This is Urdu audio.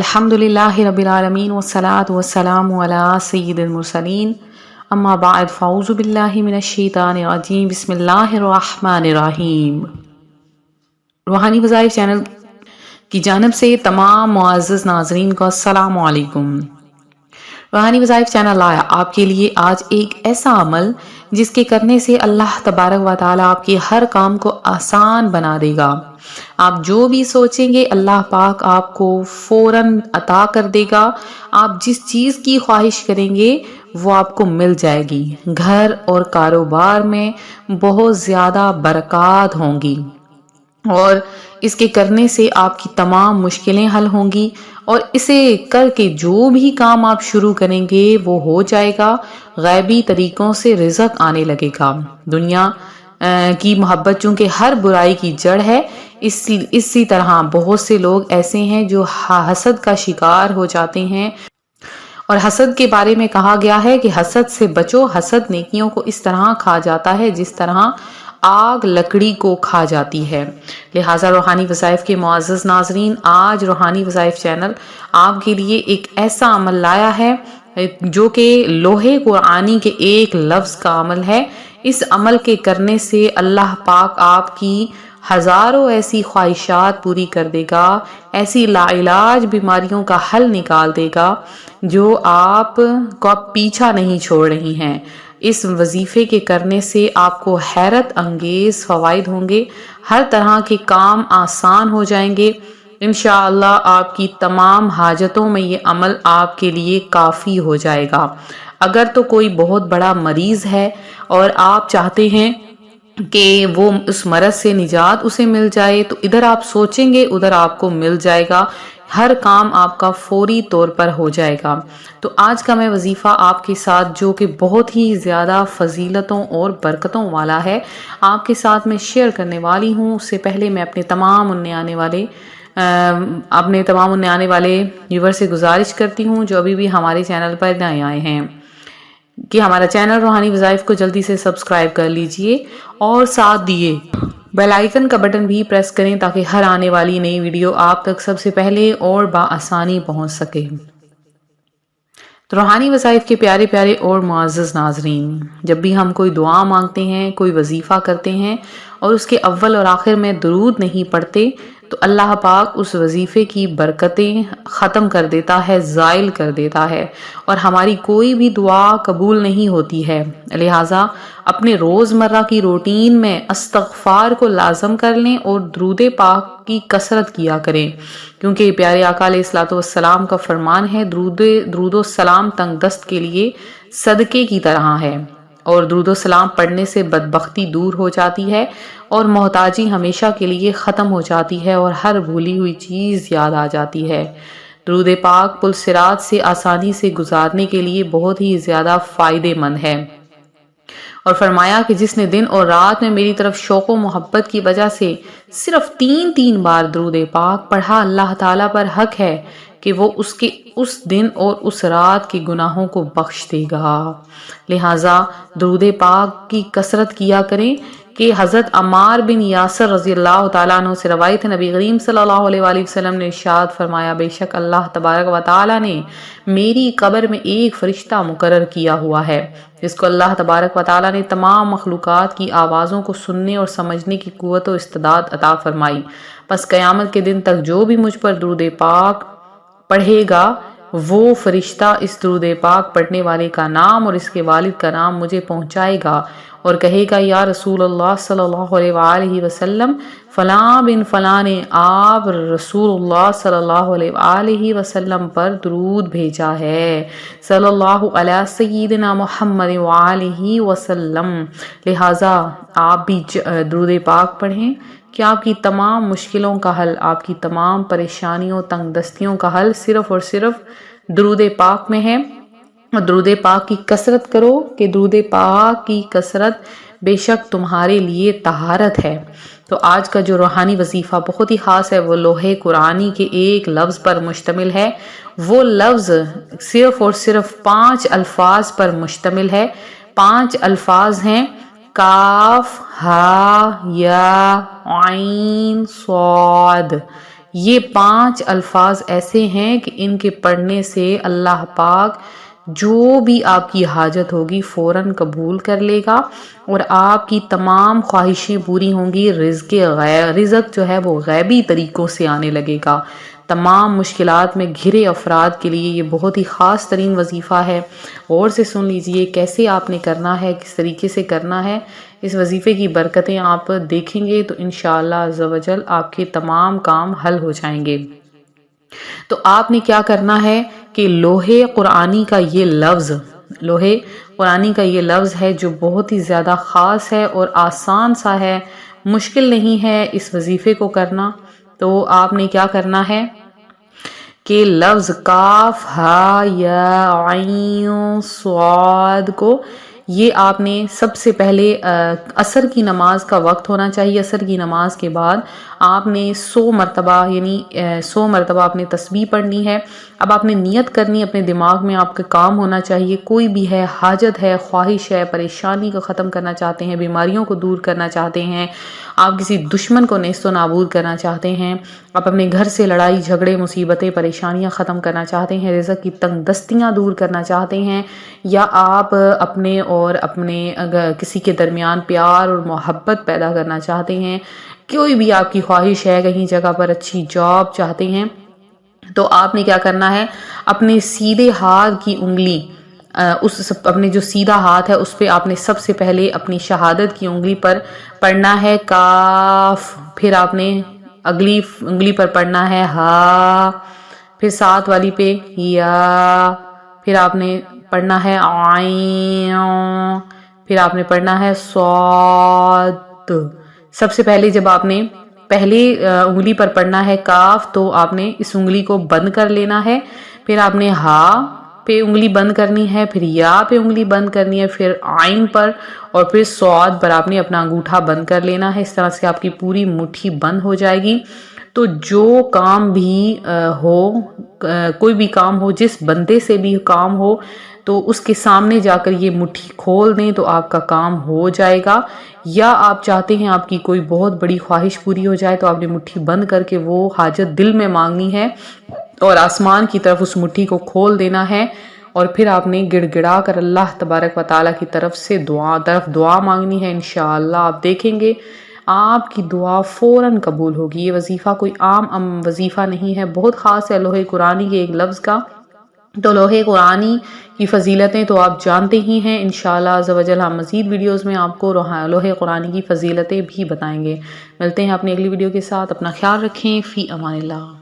الحمدللہ رب العالمین والصلاة والسلام علی سید المرسلین اما بعد فاعوذ باللہ من الشیطان الرجیم بسم اللہ الرحمن الرحیم۔ روحانی وظائف چینل کی جانب سے تمام معزز ناظرین کو السلام علیکم۔ روحانی وظائف چینل لایا آپ کے لیے آج ایک ایسا عمل جس کے کرنے سے اللہ تبارک و تعالیٰ آپ کے ہر کام کو آسان بنا دے گا۔ آپ جو بھی سوچیں گے اللہ پاک آپ کو فوراً عطا کر دے گا۔ آپ جس چیز کی خواہش کریں گے وہ آپ کو مل جائے گی۔ گھر اور کاروبار میں بہت زیادہ برکات ہوں گی اور اس کے کرنے سے آپ کی تمام مشکلیں حل ہوں گی، اور اسے کر کے جو بھی کام آپ شروع کریں گے وہ ہو جائے گا۔ غیبی طریقوں سے رزق آنے لگے گا۔ دنیا کی محبت چونکہ ہر برائی کی جڑ ہے، اسی طرح بہت سے لوگ ایسے ہیں جو حسد کا شکار ہو جاتے ہیں، اور حسد کے بارے میں کہا گیا ہے کہ حسد سے بچو، حسد نیکیوں کو اس طرح کھا جاتا ہے جس طرح آگ لکڑی کو کھا جاتی ہے۔ لہٰذا روحانی وظائف کے معزز ناظرین، آج روحانی وظائف چینل آپ کے لیے ایک ایسا عمل لایا ہے جو کہ لوحے قرآنی کے ایک لفظ کا عمل ہے۔ اس عمل کے کرنے سے اللہ پاک آپ کی ہزاروں ایسی خواہشات پوری کر دے گا، ایسی لا علاج بیماریوں کا حل نکال دے گا جو آپ کو پیچھا نہیں چھوڑ رہی ہیں۔ اس وظیفے کے کرنے سے آپ کو حیرت انگیز فوائد ہوں گے، ہر طرح کے کام آسان ہو جائیں گے۔ انشاءاللہ آپ کی تمام حاجتوں میں یہ عمل آپ کے لیے کافی ہو جائے گا۔ اگر تو کوئی بہت بڑا مریض ہے اور آپ چاہتے ہیں کہ وہ اس مرض سے نجات اسے مل جائے، تو ادھر آپ سوچیں گے ادھر آپ کو مل جائے گا، ہر کام آپ کا فوری طور پر ہو جائے گا۔ تو آج کا میں وظیفہ آپ کے ساتھ جو کہ بہت ہی زیادہ فضیلتوں اور برکتوں والا ہے آپ کے ساتھ میں شیئر کرنے والی ہوں۔ اس سے پہلے میں اپنے تمام اننے آنے والے ویور سے گزارش کرتی ہوں جو ابھی بھی ہمارے چینل پر نئے آئے ہیں کہ ہمارا چینل روحانی وظائف کو جلدی سے سبسکرائب کر لیجئے اور ساتھ دیے بیل آئیکن کا بٹن بھی پریس کریں تاکہ ہر آنے والی نئی ویڈیو آپ تک سب سے پہلے اور بآسانی پہنچ سکے۔ تو روحانی وظائف کے پیارے پیارے اور معزز ناظرین، جب بھی ہم کوئی دعا مانگتے ہیں، کوئی وظیفہ کرتے ہیں اور اس کے اول اور آخر میں درود نہیں پڑھتے، تو اللہ پاک اس وظیفے کی برکتیں ختم کر دیتا ہے، زائل کر دیتا ہے، اور ہماری کوئی بھی دعا قبول نہیں ہوتی ہے۔ لہٰذا اپنے روزمرہ کی روٹین میں استغفار کو لازم کر لیں اور درود پاک کی کثرت کیا کریں، کیونکہ پیارے آقا علیہ الصلوۃ والسلام کا فرمان ہے درود و سلام تنگ دست کے لیے صدقے کی طرح ہے، اور درود و سلام پڑھنے سے بدبختی دور ہو جاتی ہے اور محتاجی ہمیشہ کے لیے ختم ہو جاتی ہے اور ہر بھولی ہوئی چیز یاد آ جاتی ہے۔ درود پاک پل صراط سے آسانی سے گزارنے کے لیے بہت ہی زیادہ فائدے مند ہے، اور فرمایا کہ جس نے دن اور رات میں میری طرف شوق و محبت کی وجہ سے صرف 3 بار درود پاک پڑھا، اللہ تعالیٰ پر حق ہے کہ وہ اس کے اس دن اور اس رات کے گناہوں کو بخش دے گا۔ لہٰذا درود پاک کی کثرت کیا کریں کہ حضرت عمار بن یاسر رضی اللہ تعالیٰ عنہ سے روایت ہے، نبی کریم صلی اللہ علیہ وآلہ وسلم نے ارشاد فرمایا، بے شک اللہ تبارک و تعالیٰ نے میری قبر میں ایک فرشتہ مقرر کیا ہوا ہے جس کو اللہ تبارک و تعالیٰ نے تمام مخلوقات کی آوازوں کو سننے اور سمجھنے کی قوت و استعداد عطا فرمائی۔ پس قیامت کے دن تک جو بھی مجھ پر درود پاک پڑھے گا وہ فرشتہ اس درود پاک پڑھنے والے کا نام اور اس کے والد کا نام مجھے پہنچائے گا اور کہے گا، یا رسول اللہ صلی اللہ علیہ وآلہ وسلم، فلاں بن فلاں نے آپ رسول اللہ صلی اللہ علیہ وآلہ وسلم پر درود بھیجا ہے، صلی اللہ علیہ سیدنا محمد وآلہ وسلم۔ لہٰذا آپ بھی درود پاک پڑھیں کہ آپ کی تمام مشکلوں کا حل، آپ کی تمام پریشانیوں تنگ دستیوں کا حل صرف اور صرف درود پاک میں ہے۔ اور درود پاک کی کثرت کرو کہ درود پاک کی کثرت بے شک تمہارے لیے طہارت ہے۔ تو آج کا جو روحانی وظیفہ بہت ہی خاص ہے، وہ لوحے قرآنی کے ایک لفظ پر مشتمل ہے۔ وہ لفظ صرف اور صرف 5 الفاظ پر مشتمل ہے۔ 5 الفاظ ہیں، کاف، ہا، یا، عین، صاد۔ یہ 5 الفاظ ایسے ہیں کہ ان کے پڑھنے سے اللہ پاک جو بھی آپ کی حاجت ہوگی فوراً قبول کر لے گا، اور آپ کی تمام خواہشیں پوری ہوں گی۔ رزق جو ہے وہ غیبی طریقوں سے آنے لگے گا۔ تمام مشکلات میں گھرے افراد کے لیے یہ بہت ہی خاص ترین وظیفہ ہے۔ غور سے سن لیجئے کیسے آپ نے کرنا ہے، کس طریقے سے کرنا ہے۔ اس وظیفے کی برکتیں آپ دیکھیں گے تو انشاءاللہ عز و جل آپ کے تمام کام حل ہو جائیں گے۔ تو آپ نے کیا کرنا ہے کہ لوحے قرآنی کا یہ لفظ ہے جو بہت ہی زیادہ خاص ہے اور آسان سا ہے، مشکل نہیں ہے اس وظیفے کو کرنا۔ تو آپ نے کیا کرنا ہے کہ لفظ کاف ہا یا عین صاد کو یہ آپ نے سب سے پہلے عصر کی نماز کا وقت ہونا چاہیے، عصر کی نماز کے بعد آپ نے 100 مرتبہ یعنی 100 مرتبہ آپ نے تسبیح پڑھنی ہے۔ اب آپ نے نیت کرنی، اپنے دماغ میں آپ کا کام ہونا چاہیے، کوئی بھی ہے، حاجت ہے، خواہش ہے، پریشانی کو ختم کرنا چاہتے ہیں، بیماریوں کو دور کرنا چاہتے ہیں، آپ کسی دشمن کو نیست و نابود کرنا چاہتے ہیں، آپ اپنے گھر سے لڑائی جھگڑے مصیبتیں پریشانیاں ختم کرنا چاہتے ہیں، رزق کی تنگ دستیاں دور کرنا چاہتے ہیں، یا آپ اپنے اور اپنے کسی کے درمیان پیار اور محبت پیدا کرنا چاہتے ہیں، کوئی بھی آپ کی خواہش ہے، کہیں جگہ پر اچھی جاب چاہتے ہیں، تو آپ نے کیا کرنا ہے اپنے سیدھے ہاتھ کی انگلی اپنے جو سیدھا ہاتھ ہے اس پہ آپ نے سب سے پہلے اپنی شہادت کی انگلی پر پڑھنا ہے کاف، پھر آپ نے اگلی انگلی پر پڑھنا ہے ہا، پھر ساتھ والی پہ یا، پھر آپ نے پڑھنا ہے عین، پھر آپ نے پڑھنا ہے صاد۔ سب سے پہلے جب آپ نے پہلی انگلی پر پڑھنا ہے کاف تو آپ نے اس انگلی کو بند کر لینا ہے، پھر آپ نے ہا پہ انگلی بند کرنی ہے، پھر یا پہ انگلی بند کرنی ہے، پھر عین پر اور پھر صاد پر آپ نے اپنا انگوٹھا بند کر لینا ہے۔ اس طرح سے آپ کی پوری مٹھی بند ہو جائے گی۔ تو جو کام بھی ہو، کوئی بھی کام ہو، جس بندے سے بھی کام ہو تو اس کے سامنے جا کر یہ مٹھی کھول دیں تو آپ کا کام ہو جائے گا۔ یا آپ چاہتے ہیں آپ کی کوئی بہت بڑی خواہش پوری ہو جائے تو آپ نے مٹھی بند کر کے وہ حاجت دل میں مانگنی ہے اور آسمان کی طرف اس مٹھی کو کھول دینا ہے، اور پھر آپ نے گڑ گڑا کر اللہ تبارک و تعالیٰ کی طرف سے دعا مانگنی ہے۔ انشاءاللہ آپ دیکھیں گے آپ کی دعا فوراً قبول ہوگی۔ یہ وظیفہ کوئی عام وظیفہ نہیں ہے، بہت خاص ہے لوحے قرآنی کے ایک لفظ کا۔ تو لوحے قرآنی کی فضیلتیں تو آپ جانتے ہی ہیں، انشاءاللہ عز و جل ہم مزید ویڈیوز میں آپ کو لوحے قرآنی کی فضیلتیں بھی بتائیں گے۔ ملتے ہیں اپنی اگلی ویڈیو کے ساتھ، اپنا خیال رکھیں، فی امان اللہ۔